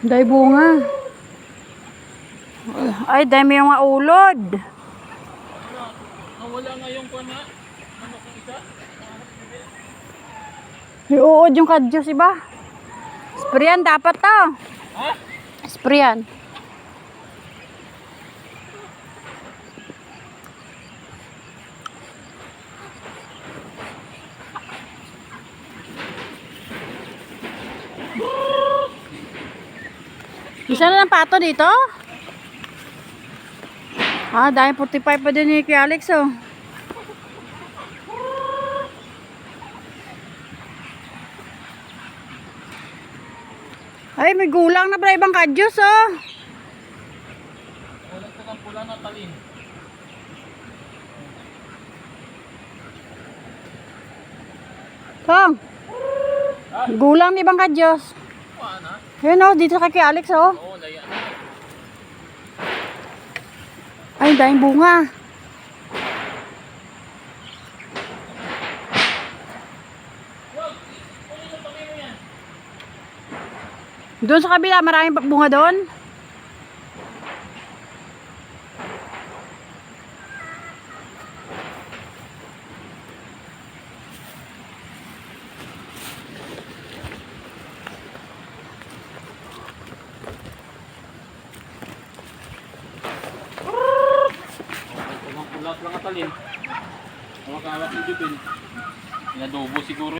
Dahil bunga. Ay, dami yung mga ulod. Nawala nga yung pana. Ano kung isa? May uod yung kadyos, iba. Sprayan dapat to. Ha? Sprayan. Isa na ng pato dito? Ah, dahil 45 pa din ni Kuya Alex, oh. Ay, may gulang na pala ibang kadyos, oh. Wala ka ng pula na talin. Tong. Gulang na ibang kadyos. Pana? Yun, oh, dito kay Kuya Alex, oh. Oo, laya. Ay, dahil bunga. Doon sa kabila, maraming bunga doon. Pula lang ang talin. Mga kawak ni Jubin. Inadobo siguro.